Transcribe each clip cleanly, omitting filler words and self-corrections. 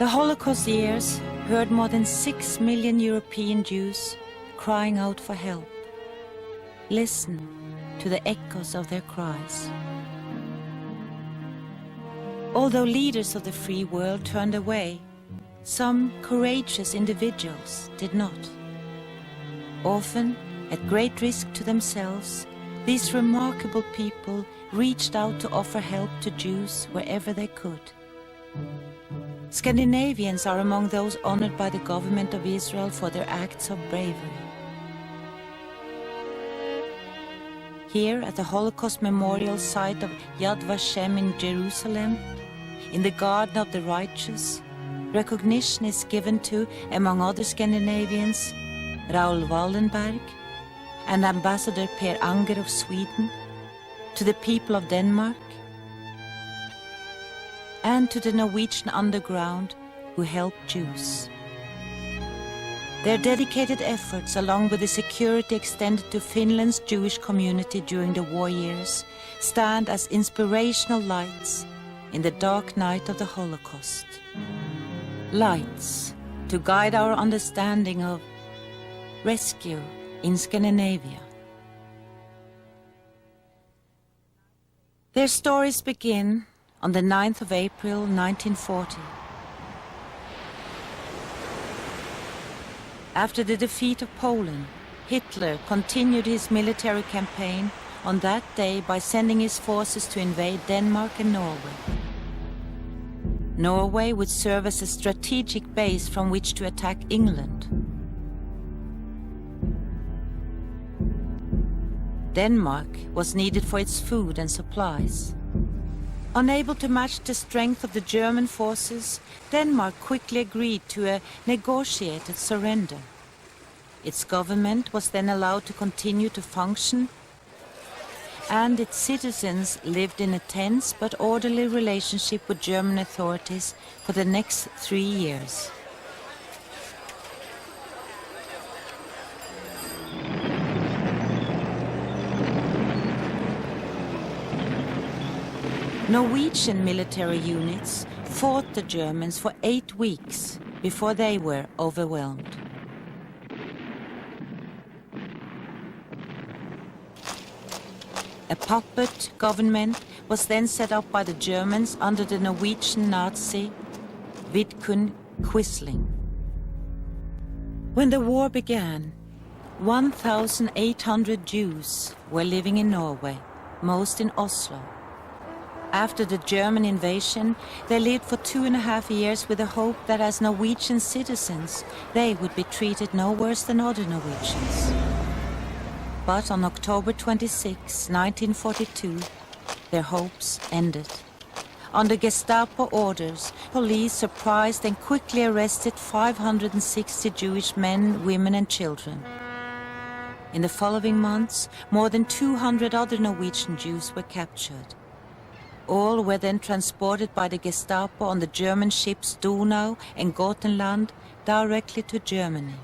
The Holocaust years heard more than 6 million European Jews crying out for help. Listen to the echoes of their cries. Although leaders of the free world turned away, some courageous individuals did not. Often, at great risk to themselves, these remarkable people reached out to offer help to Jews wherever they could. Scandinavians are among those honored by the government of Israel for their acts of bravery. Here at the Holocaust Memorial site of Yad Vashem in Jerusalem, in the Garden of the Righteous, recognition is given to, among other Scandinavians, Raoul Wallenberg and Ambassador Per Anger of Sweden, to the people of Denmark, and to the Norwegian underground who helped Jews. Their dedicated efforts, along with the security extended to Finland's Jewish community during the war years, stand as inspirational lights in the dark night of the Holocaust. Lights to guide our understanding of rescue in Scandinavia. Their stories begin on the 9th of April 1940. After the defeat of Poland, Hitler continued his military campaign on that day by sending his forces to invade Denmark and Norway. Norway would serve as a strategic base from which to attack England. Denmark was needed for its food and supplies. Unable to match the strength of the German forces, Denmark quickly agreed to a negotiated surrender. Its government was then allowed to continue to function, and its citizens lived in a tense but orderly relationship with German authorities for the next 3 years. Norwegian military units fought the Germans for 8 weeks before they were overwhelmed. A puppet government was then set up by the Germans under the Norwegian Nazi Vidkun Quisling. When the war began, 1,800 Jews were living in Norway, most in Oslo. After the German invasion, they lived for 2.5 years with the hope that as Norwegian citizens, they would be treated no worse than other Norwegians. But on October 26, 1942, their hopes ended. Under Gestapo orders, police surprised and quickly arrested 560 Jewish men, women and children. In the following months, more than 200 other Norwegian Jews were captured. All were then transported by the Gestapo on the German ships Donau and Gotenland directly to Germany.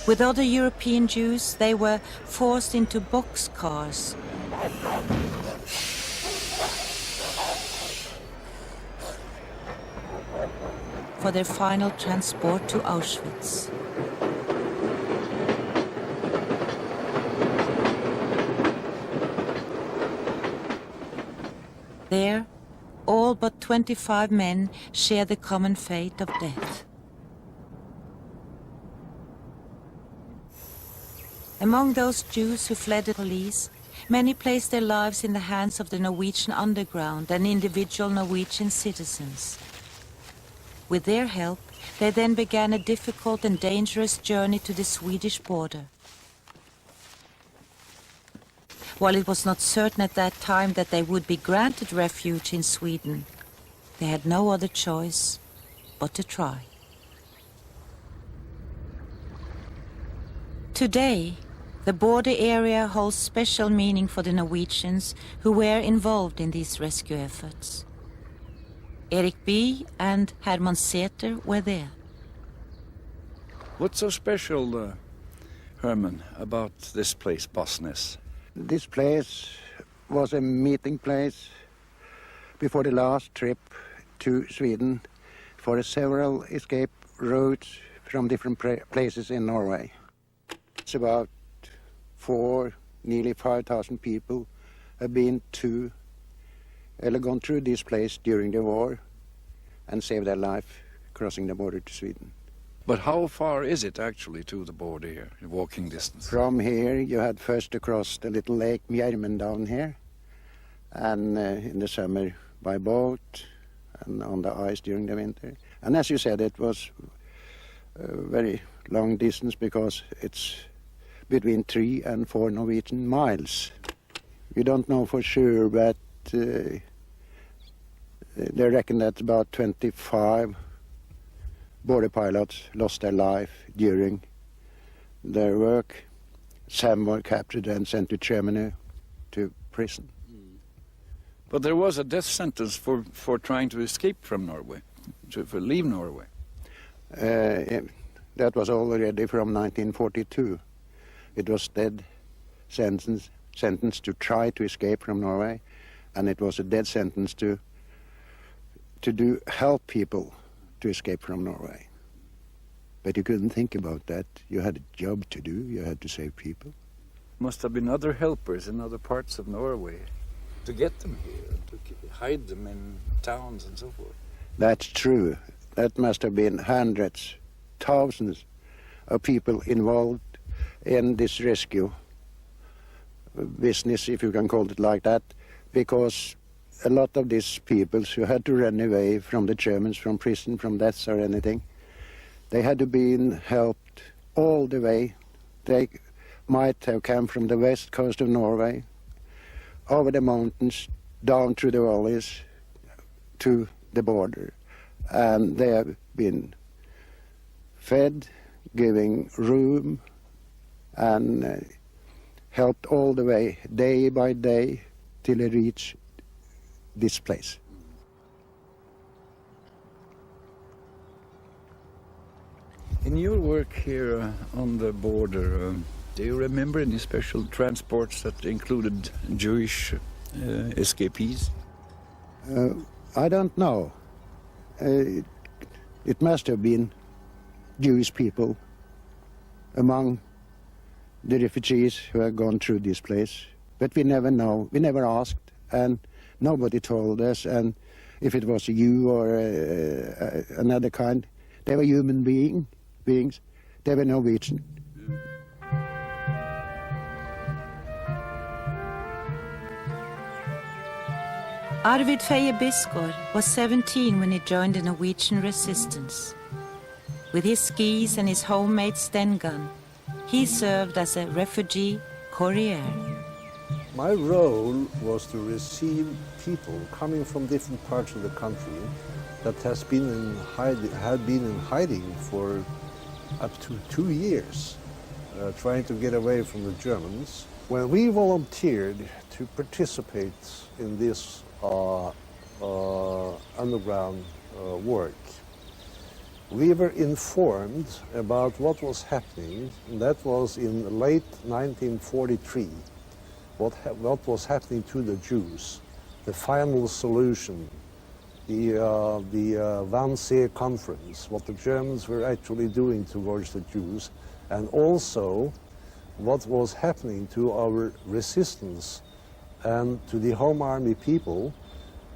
With other European Jews, they were forced into boxcars for their final transport to Auschwitz. There, all but 25 men share the common fate of death. Among those Jews who fled the police, many placed their lives in the hands of the Norwegian underground and individual Norwegian citizens. With their help, they then began a difficult and dangerous journey to the Swedish border. While it was not certain at that time that they would be granted refuge in Sweden, they had no other choice but to try. Today, the border area holds special meaning for the Norwegians who were involved in these rescue efforts. Erik Bye and Herman Sæther were there. What's so special, Herman, about this place, Bosnes? This place was a meeting place before the last trip to Sweden for several escape routes from different places in Norway. It's about nearly 5,000 people have been gone through this place during the war and saved their life crossing the border to Sweden. But how far is it actually to the border here, in walking distance? From here you had first to cross the little lake Mjärmen down here, and in the summer by boat and on the ice during the winter. And as you said, it was a very long distance because it's between 3 and 4 Norwegian miles. We don't know for sure, but they reckon that about 25 border pilots lost their life during their work. Some were captured and sent to Germany to prison. But there was a death sentence for trying to escape from Norway, to leave Norway. That was already from 1942. It was death sentence to try to escape from Norway, and it was a death sentence to help people to escape from Norway. But you couldn't think about that. You had a job to do. You had to save people. Must have been other helpers in other parts of Norway to get them here, to hide them in towns and so forth. That's true. That must have been hundreds, thousands of people involved in this rescue business, if you can call it like that, because a lot of these people who had to run away from the Germans, from prison, from deaths or anything, they had to be helped all the way. They might have come from the west coast of Norway, over the mountains, down through the valleys to the border. And they have been fed, giving room, and helped all the way, day by day, till they reach this place. In your work here on the border, do you remember any special transports that included Jewish escapees? I don't know. It must have been Jewish people among the refugees who have gone through this place. But we never know. We never asked, and nobody told us. And if it was a Jew or another kind, they were human beings. They were Norwegian. Arvid Feie Bisgaard was 17 when he joined the Norwegian resistance. With his skis and his homemade Sten gun, he served as a refugee courier. My role was to receive people coming from different parts of the country that had been in hiding for up to 2 years, trying to get away from the Germans. When we volunteered to participate in this underground work, we were informed about what was happening, and that was in late 1943, what was happening to the Jews, the final solution, the Wannsee Conference, what the Germans were actually doing towards the Jews, and also what was happening to our resistance and to the Home Army people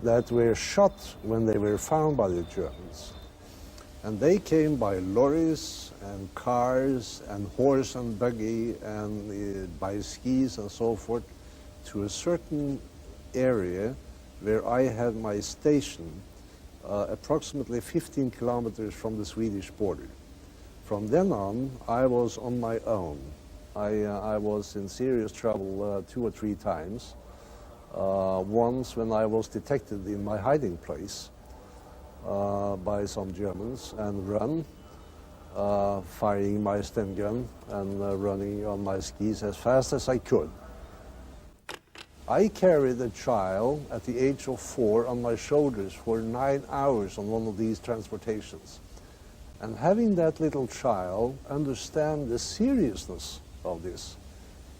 that were shot when they were found by the Germans. And they came by lorries and cars and horse and buggy and by skis and so forth to a certain area where I had my station, approximately 15 kilometers from the Swedish border. From then on, I was on my own. I was in serious trouble 2 or 3 times. Once when I was detected in my hiding place by some Germans and run, firing my Sten gun and running on my skis as fast as I could. I carried a child at the age of 4 on my shoulders for 9 hours on one of these transportations. And having that little child understand the seriousness of this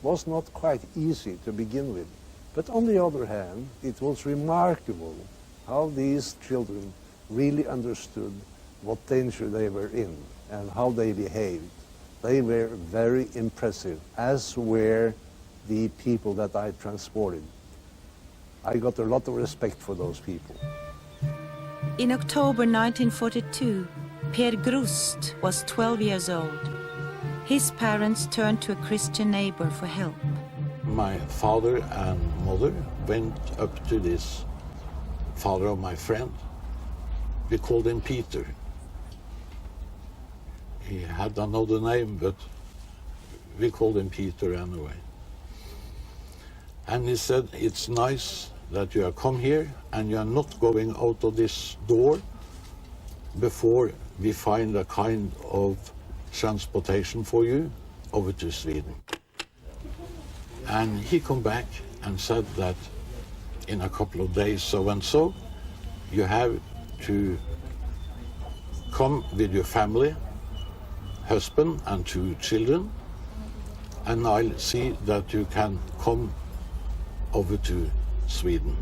was not quite easy to begin with. But on the other hand, it was remarkable how these children really understood what danger they were in and how they behaved. They were very impressive, as were the people that I transported. I got a lot of respect for those people. In October 1942, Per Grust was 12 years old. His parents turned to a Christian neighbor for help. My father and mother went up to this father of my friend. We called him Peter. He had another name, but we called him Peter anyway. And he said, it's nice that you have come here and you are not going out of this door before we find a kind of transportation for you over to Sweden. And he come back and said that in a couple of days so and so, you have to come with your family, husband and 2 children, and I'll see that you can come over to Sweden.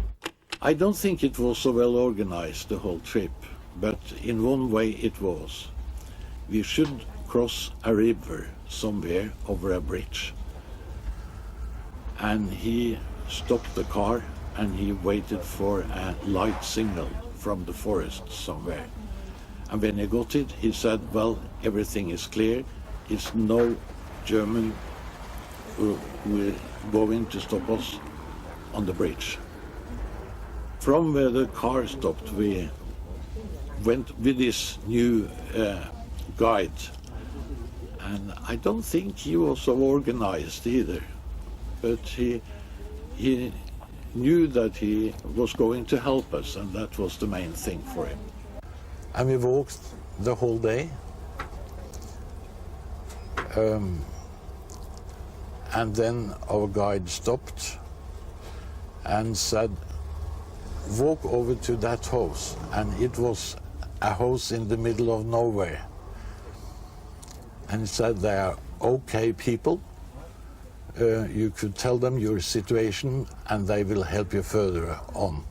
I don't think it was so well organized, the whole trip, but in one way it was. We should cross a river somewhere over a bridge. And he stopped the car and he waited for a light signal from the forest somewhere. And when he got it, he said, well, everything is clear. It's no German who will going to stop us on the bridge. From where the car stopped, we went with this new guide. And I don't think he was so organized either. But he knew that he was going to help us, and that was the main thing for him. And we walked the whole day. And then our guide stopped and said, walk over to that house. And it was a house in the middle of nowhere. And he said, they are okay people. You could tell them your situation and they will help you further on.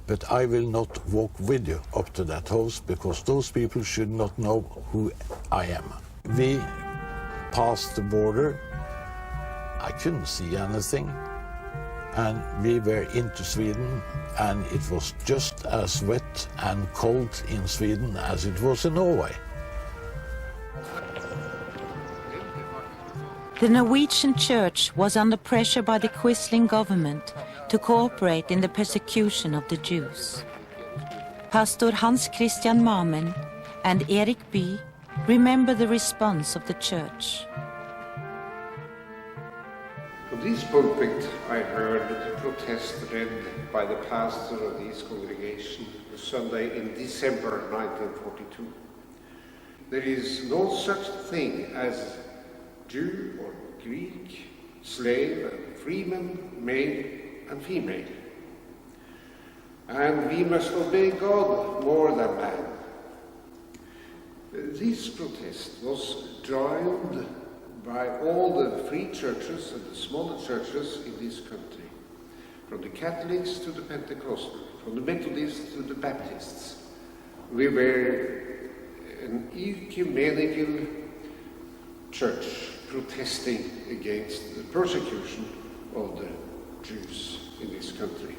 But I will not walk with you up to that house because those people should not know who I am. We passed the border. I couldn't see anything. And we were into Sweden, and it was just as wet and cold in Sweden as it was in Norway. The Norwegian church was under pressure by the Quisling government to cooperate in the persecution of the Jews. Pastor Hans Christian Mamen and Erik By remember the response of the church. From this pulpit, I heard the protest read by the pastor of this congregation the Sunday in December 1942. There is no such thing as Jew or Greek, slave and freeman, male and female. And we must obey God more than man. This protest was joined by all the free churches and the smaller churches in this country, from the Catholics to the Pentecostal, from the Methodists to the Baptists. We were an ecumenical church protesting against the persecution of the Jews in this country.